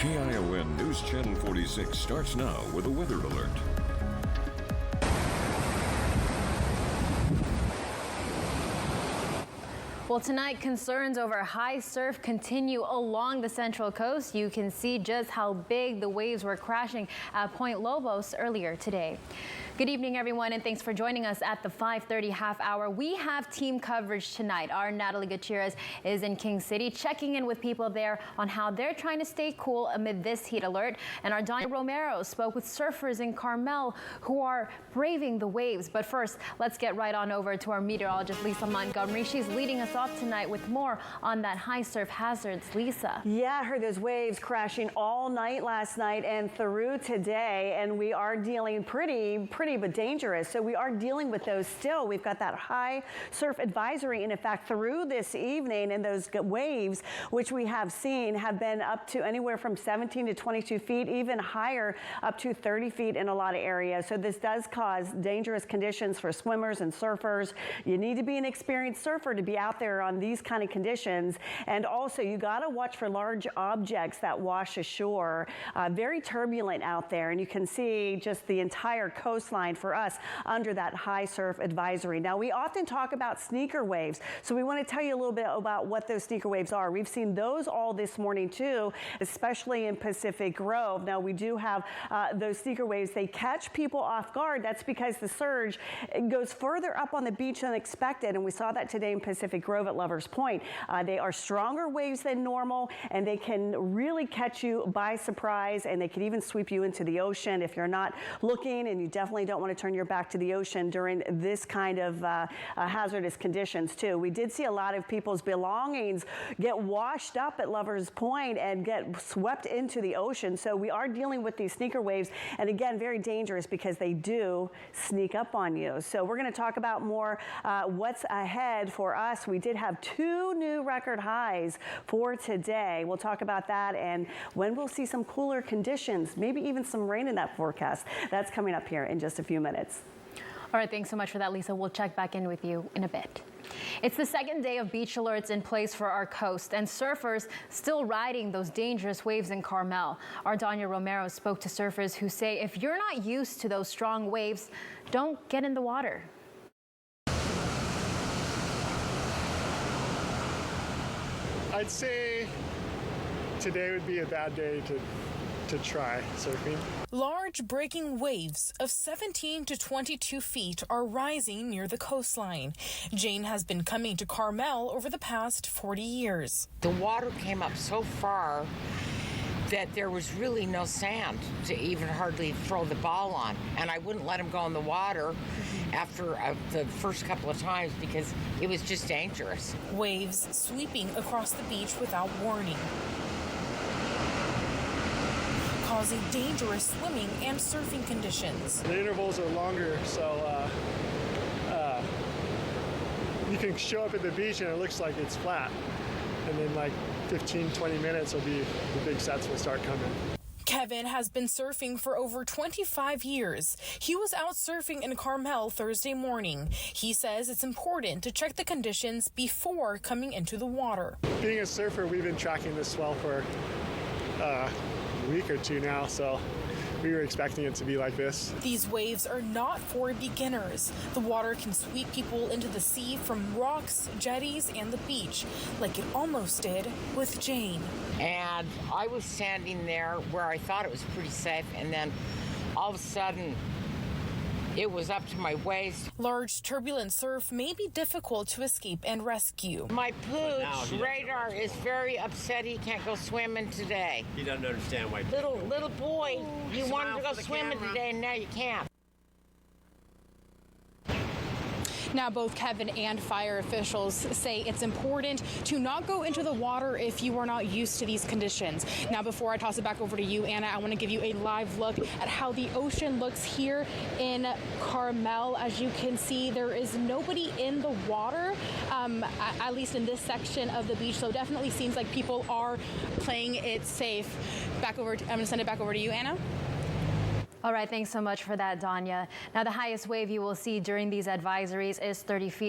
KION News Channel 46 starts now with a weather alert. Well, tonight, concerns over high surf continue along the Central Coast. You can see just how big the waves were crashing at Point Lobos earlier today. Good evening, everyone, and thanks for joining us at the 5:30 half hour. We have team coverage tonight. Our Natalie Gutierrez is in King City, checking in with people there on how they're trying to stay cool amid this heat alert. And our Donya Romero spoke with surfers in Carmel who are braving the waves. But first, let's get right on over to our meteorologist, Lisa Montgomery. She's leading us off tonight with more on that high surf hazards. Lisa. Yeah, I heard those waves crashing all night last night and through today, and we are dealing pretty but dangerous. So we are dealing with those still. We've got that high surf advisory, and in fact, through this evening, and those waves, which we have seen, have been up to anywhere from 17 to 22 feet, even higher, up to 30 feet in a lot of areas. So this does cause dangerous conditions for swimmers and surfers. You need to be an experienced surfer to be out there on these kind of conditions. And also, you got to watch for large objects that wash ashore. Very turbulent out there, and you can see just the entire coastline for us under that high surf advisory. Now, we often talk about sneaker waves, so we want to tell you a little bit about what those sneaker waves are. We've seen those all this morning too, especially in Pacific Grove. Now, we do have those sneaker waves. They catch people off guard. That's because the surge goes further up on the beach than expected, and we saw that today in Pacific Grove at Lovers Point. They are stronger waves than normal, and they can really catch you by surprise, and they can even sweep you into the ocean if you're not looking, and you definitely don't want to turn your back to the ocean during this kind of hazardous conditions too. We did see a lot of people's belongings get washed up at Lovers Point and get swept into the ocean. So we are dealing with these sneaker waves, and again, very dangerous because they do sneak up on you. So we're going to talk about more what's ahead for us. We did have 2 new record highs for today. We'll talk about that and when we'll see some cooler conditions, maybe even some rain in that forecast. That's coming up here in just a few minutes. All right, thanks so much for that, Lisa. We'll check back in with you in a bit. It's the second day of beach alerts in place for our coast, and surfers still riding those dangerous waves in Carmel. Our Donya Romero spoke to surfers who say if you're not used to those strong waves, don't get in the water. I'd say today would be a bad day to try surfing. Large breaking waves of 17 to 22 feet are rising near the coastline. Jane has been coming to Carmel over the past 40 years. The water came up so far that there was really no sand to even hardly throw the ball on. And I wouldn't let him go in the water after the first couple of times because it was just dangerous. Waves sweeping across the beach without warning, causing dangerous swimming and surfing conditions. The intervals are longer, so you can show up at the beach and it looks like it's flat. And then like 15, 20 minutes will be the big sets will start coming. Kevin has been surfing for over 25 years. He was out surfing in Carmel Thursday morning. He says it's important to check the conditions before coming into the water. Being a surfer, we've been tracking this swell for a week or 2 now, so we were expecting it to be like this. These waves are not for beginners. The water can sweep people into the sea from rocks, jetties, and the beach, like it almost did with Jane. And I was standing there where I thought it was pretty safe, and then all of a sudden, it was up to my waist. Large turbulent surf may be difficult to escape and rescue. My pooch, Radar, is very upset he can't go swimming today. He doesn't understand why. Little boy, you wanted to go swimming today, and now you can't. Now, both Kevin and fire officials say it's important to not go into the water if you are not used to these conditions. Now, before I toss it back over to you, Anna, I want to give you a live look at how the ocean looks here in Carmel. As you can see, there is nobody in the water, at least in this section of the beach. So it definitely seems like people are playing it safe. I'm going to send it back over to you, Anna. All right, thanks so much for that, Donya. Now, the highest wave you will see during these advisories is 30 feet.